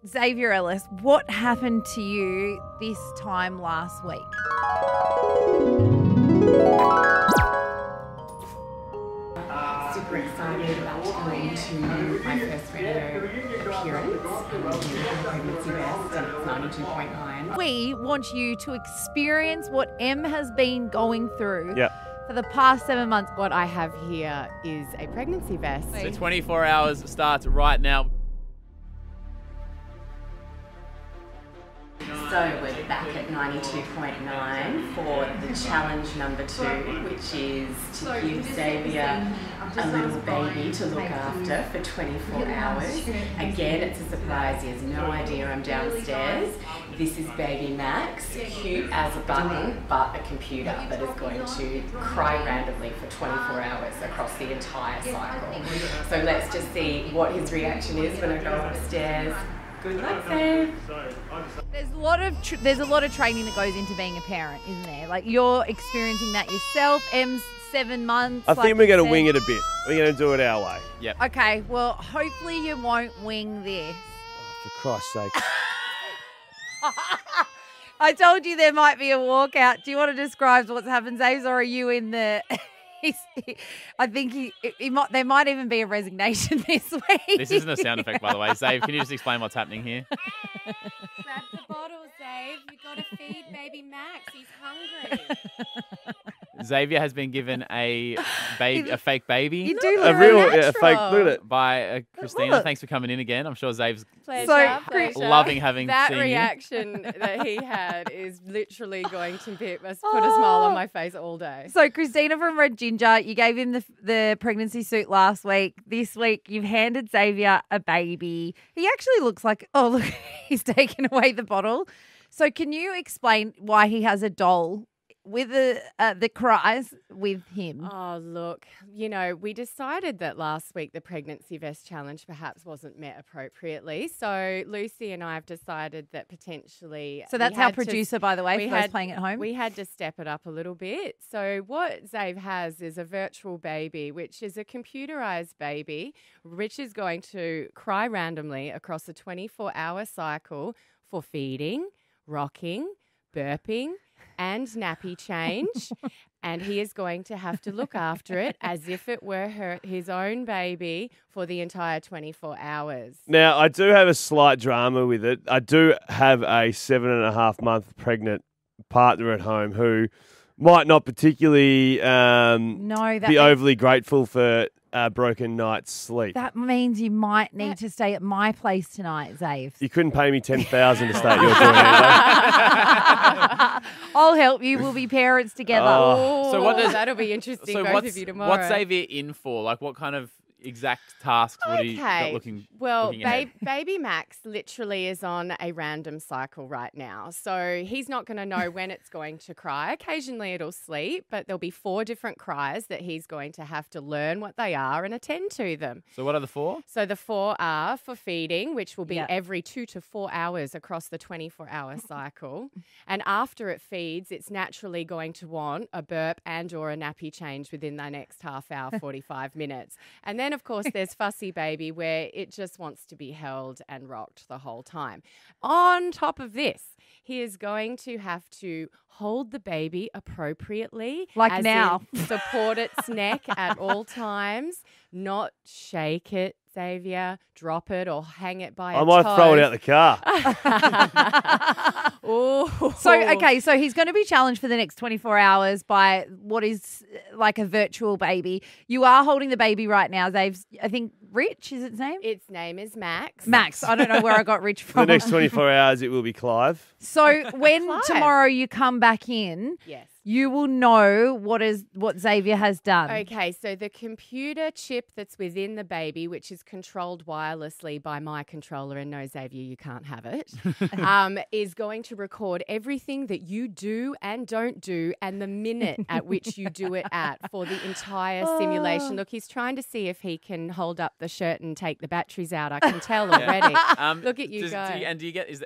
Xavier Ellis, what happened to you this time last week? Super excited about to go into my first radio appearance on Pregnancy Best, and it's 92.9. We want you to experience what Em has been going through Yep. for the past 7 months. What I have here is a pregnancy vest. The 24 hours starts right now. So we're back at 92.9 for the challenge number 2, which is to give Xavier a little baby to look after for 24 hours. Again, it's a surprise. He has no idea I'm downstairs. This is baby Max, cute as a button, but a computer that is going to cry randomly for 24 hours across the entire cycle. So let's just see what his reaction is when I go upstairs. Good luck, Dave. There's a lot of training that goes into being a parent, isn't there? Like, you're experiencing that yourself. Em's 7 months. I think we're going to wing it a bit. We're going to do it our way. Yep. Okay, well, hopefully you won't wing this. For Christ's sake. I told you there might be a walkout. Do you want to describe what's happened, Zaves, or are you in the... I think there might even be a resignation this week. This isn't a sound effect, by the way. Zave, can you just explain what's happening here? Grab the bottle, Zave. You got to feed baby Max. He's hungry. Xavier has been given a fake baby. You do look A real natural. fake. Look at it. By Christina. Look. Thanks for coming in again. I'm sure Zave's Pleasure, Chris- loving having that seen you. reaction that he had is literally going to put a smile on my face all day. So, Christina from Red Ginger, you gave him the pregnancy suit last week. This week, you've handed Xavier a baby. He actually looks like, oh, look, he's taken away the bottle. So, can you explain why he has a doll with the cries with him? Oh, look, we decided that last week the pregnancy vest challenge perhaps wasn't met appropriately. So Lucy and I have decided that potentially... So that's our producer, by the way, for those playing at home. We had to step it up a little bit. So what Zave has is a virtual baby, which is a computerized baby, which is going to cry randomly across a 24-hour cycle for feeding, rocking, burping, and nappy change, and he is going to have to look after it as if it were his own baby for the entire 24 hours. Now, I do have a slight drama with it. I do have a 7.5-month pregnant partner at home who might not particularly be overly grateful for a broken night's sleep. That means you might need to stay at my place tonight, Zave. You couldn't pay me $10,000 to stay at your joint either. I'll help you. We'll be parents together. Oh. So what does that'll be interesting, So both of you tomorrow. what's Xavier in for? Like, what kind of exact tasks would he got looking ahead? Baby Max literally is on a random cycle right now. So he's not going to know when it's going to cry. Occasionally it'll sleep, but there'll be 4 different cries that he's going to have to learn what they are and attend to them. So what are the 4? So the 4 are for feeding, which will be every 2 to 4 hours across the 24-hour cycle. And after it feeds, it's naturally going to want a burp and or a nappy change within the next half hour, 45 minutes. And then, of course, there's Fussy Baby, where it just wants to be held and rocked the whole time. On top of this, he is going to have to hold the baby appropriately. Like now. Support its neck at all times, not shake it, Xavier, drop it or hang it by I might throw it out the car. So he's going to be challenged for the next 24 hours by what is like a virtual baby. You are holding the baby right now, Zave's, I think, Rich is its name? Its name is Max. Max. I don't know where I got Rich For from. the next 24 hours, it will be Clive. So when Clive. tomorrow you come back in, Yes. you will know what Xavier has done. Okay, so the computer chip that's within the baby, which is controlled wirelessly by my controller, and no, Xavier, you can't have it, is going to record everything that you do and don't do and the minute at which you do it at for the entire simulation. Look, he's trying to see if he can hold up the shirt and take the batteries out. I can tell already. Look at you go.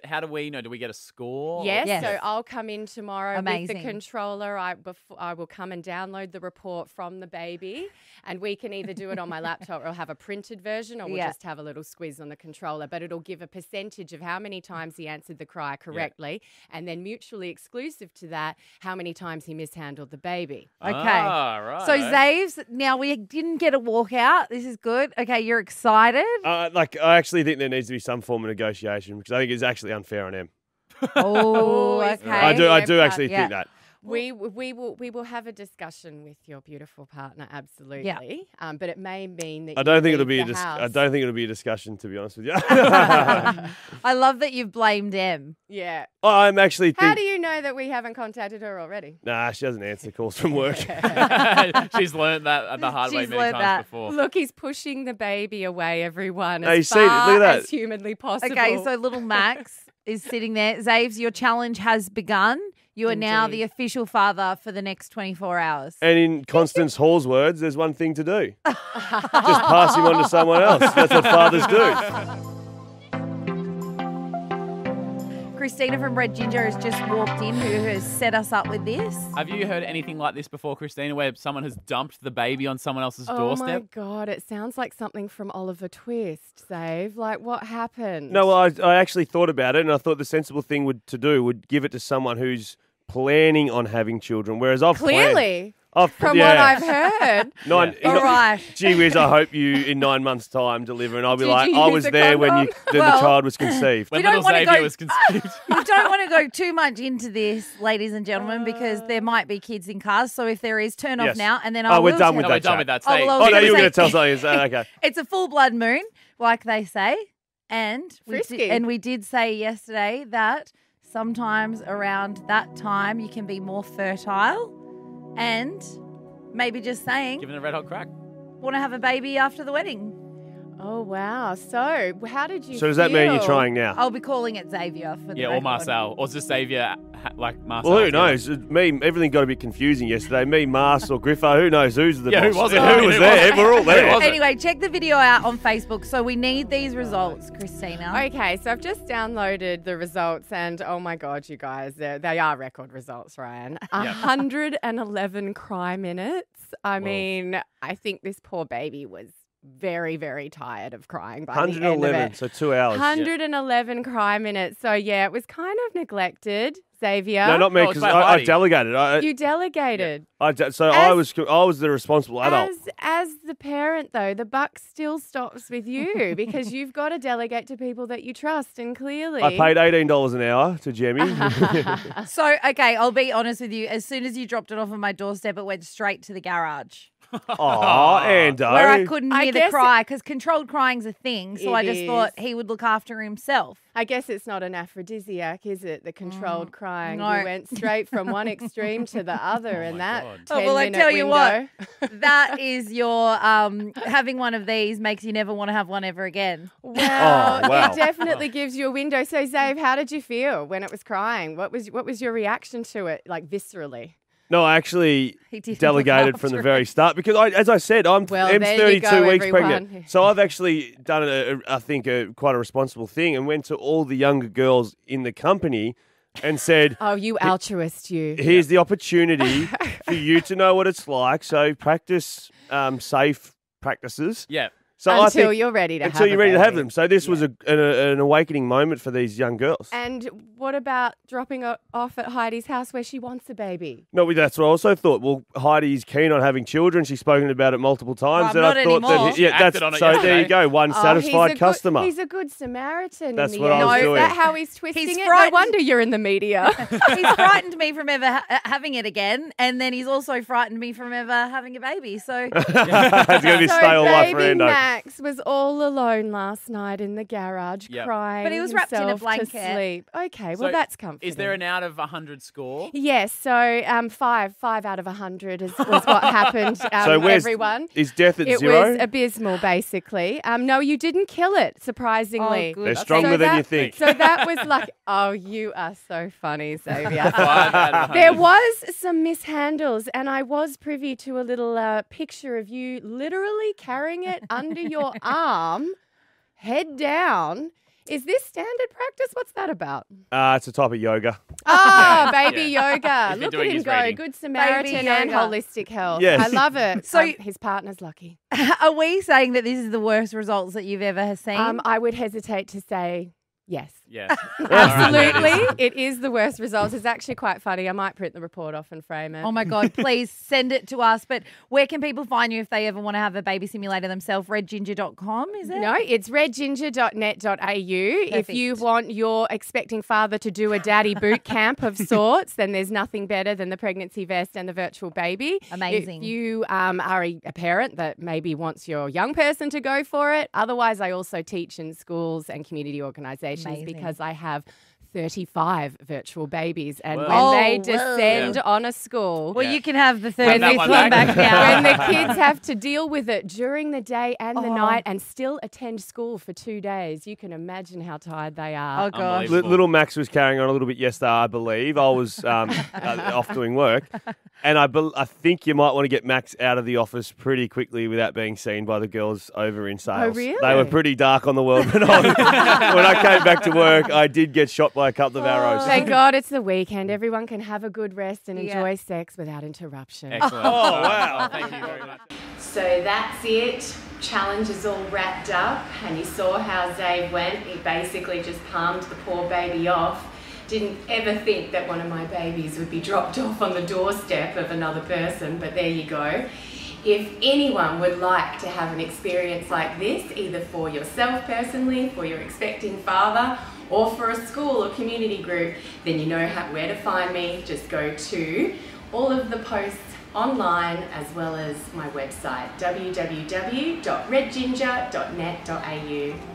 How do we know? Do we get a score? Yes, Yes. so I'll come in tomorrow Amazing. with the controller colour, I will come and download the report from the baby, and we can either do it on my laptop or I'll have a printed version, or we'll just have a little squiz on the controller. But it'll give a percentage of how many times he answered the cry correctly, and then mutually exclusive to that, how many times he mishandled the baby. Okay. Right. So, Zaves, now we didn't get a walkout. This is good. Okay, you're excited? I actually think there needs to be some form of negotiation because I think it's actually unfair on him. Oh, okay. I do actually think that. We will have a discussion with your beautiful partner, absolutely. Yeah. But it may mean that I don't think it'll be a discussion, to be honest with you. I love that you've blamed Em. Yeah. I'm actually. How do you know that we haven't contacted her already? Nah, she doesn't answer calls from work. She's learned that the hard way many times before. Look, he's pushing the baby away, everyone, Hey, as look at far that. as humanly possible. Okay, so little Max is sitting there. Zaves, your challenge has begun. You are now the official father for the next 24 hours. And in Constance Hall's words, there's one thing to do. Just pass him on to someone else. That's what fathers do. Christina from Red Ginger has just walked in, who has set us up with this. Have you heard anything like this before, Christina, where someone has dumped the baby on someone else's doorstep? Oh, my God. It sounds like something from Oliver Twist, Dave. Like, what happened? No, well, I actually thought about it, and I thought the sensible thing to do would give it to someone who's planning on having children, whereas I've Clearly. From what I've heard. All right. Gee whiz, I hope you in 9 months' time deliver, and I'll be like, I was use a there when condom? the child was conceived. When We don't little wanna Xavier go- was conceived. We don't want to go too much into this, ladies and gentlemen, because there might be kids in cars. So if there is, turn off Yes. now, and then I will we're done with No, tell we're that. done with that Oh, stage. well, Oh, no, you were say- going to tell something. Okay. It's a full blood moon, like they say. And Frisky. we did say yesterday that sometimes around that time you can be more fertile, and maybe just saying, Giving it a red hot crack. want to have a baby after the wedding. Oh, wow. So, how did you So does that mean you're feel? trying now? I'll be calling it Xavier for the Yeah, or record. Marcel. Or just Xavier, like Marcel. Well, who knows? Everything got a bit confusing yesterday. Me, Mars, or Griffo. Who knows? Who's the Yeah, boss? who was it? Who was Who there? was it? We're all there. Who was it? Anyway, check the video out on Facebook. So we need these results, Christina. Okay, so I've just downloaded the results, and oh my God, you guys, they are record results, Ryan. 111 cry minutes. I mean, I think this poor baby was very, very tired of crying by the end of 111, it. so 2 hours. 111 cry minutes. So, yeah, it was kind of neglected, Xavier. No, not me, No, it's because by I Heidi. delegated. You delegated. I was the responsible adult. As the parent, though, the buck still stops with you because you've got to delegate to people that you trust, and clearly... I paid $18 an hour to Jemmy. So, okay, I'll be honest with you. As soon as you dropped it off on my doorstep, it went straight to the garage. Oh, Ando. Where I couldn't I hear the guess cry because controlled crying's a thing. So It I just is. thought he would look after himself. I guess it's not an aphrodisiac, is it? The controlled crying. no. You went straight from one extreme to the other in that God. 10 Oh, well, I minute tell you window. what, that is your having one of these makes you never want to have one ever again. Well, Oh, wow. it definitely gives you a window. So, Zave, how did you feel when it was crying? What was your reaction to it, like viscerally? No, I actually He didn't delegated look from the after very start because, as I said, Em's Well, there you 32 go, weeks everyone. pregnant. So I've actually done, I think, quite a responsible thing and went to all the younger girls in the company and said, Oh, you altruist, you. here's the opportunity for you to know what it's like. So practice safe practices. Yeah. So I Until think, you're ready to have until you're a ready to have baby. them. So this was an awakening moment for these young girls. And what about dropping it off at Heidi's house where she wants a baby? No, that's what I also thought. Well, Heidi's keen on having children. She's spoken about it multiple times. Well, and not I thought anymore. that that's Acted on it so. There yesterday. you go, one Oh, satisfied he's a customer. He's a good Samaritan. That's in the what I end. was Is doing. that how he's twisting He's it? frightened. No wonder you're in the media. He's frightened me from ever having it again, and then he's also frightened me from ever having a baby. So It's going to be stale life for baby Endo. Max was all alone last night in the garage Yep. crying. But he was wrapped in a himself blanket. To sleep. Okay, So well that's comforting. Is there an out of 100 score? Yes, so 5 out of 100 was what happened. So where's everyone. is death at It zero? was abysmal, basically. No, you didn't kill it, surprisingly. Oh, good. They're stronger than you think. So that was like, oh, you are so funny, Xavier. 5 out of 100. There was some mishandles, and I was privy to a little picture of you literally carrying it under your arm, head down, Is this standard practice? What's that about? It's a type of yoga. Oh, baby yoga. He's been Look at doing him his go. reading. Good Samaritan Baby and yoga. holistic health. Yes. I love it. So- His partner's lucky. Are we saying that this is the worst results that you've ever seen? I would hesitate to say yes. Yes. Absolutely. It is the worst results. It's actually quite funny. I might print the report off and frame it. Oh my God, please send it to us. But where can people find you if they ever want to have a baby simulator themselves? Redginger.com, is it? No, it's redginger.net.au. If you want your expecting father to do a daddy boot camp of sorts, then there's nothing better than the pregnancy vest and the virtual baby. Amazing. If you are a parent that maybe wants your young person to go for it. Otherwise, I also teach in schools and community organisations because I have 35 virtual babies, and when they descend on a school... Well, you can have the When 35th that one one back now. when the kids have to deal with it during the day and the night and still attend school for 2 days, you can imagine how tired they are. Oh, gosh. Unbelievable. Little Max was carrying on a little bit yesterday, I believe. I was off doing work. And I think you might want to get Max out of the office pretty quickly without being seen by the girls over in sales. Oh, really? They were pretty dark on the world. When I came back to work, I did get shot by a couple of arrows. Thank God it's the weekend. Everyone can have a good rest and enjoy sex without interruption. Excellent. Oh, wow. Thank you very much. So that's it. Challenge is all wrapped up, and you saw how Xavier went. He basically just palmed the poor baby off. Didn't ever think that one of my babies would be dropped off on the doorstep of another person, but there you go. If anyone would like to have an experience like this, either for yourself personally, for your expecting father, or for a school or community group, then you know where to find me. Just go to all of the posts online as well as my website, www.redginger.net.au.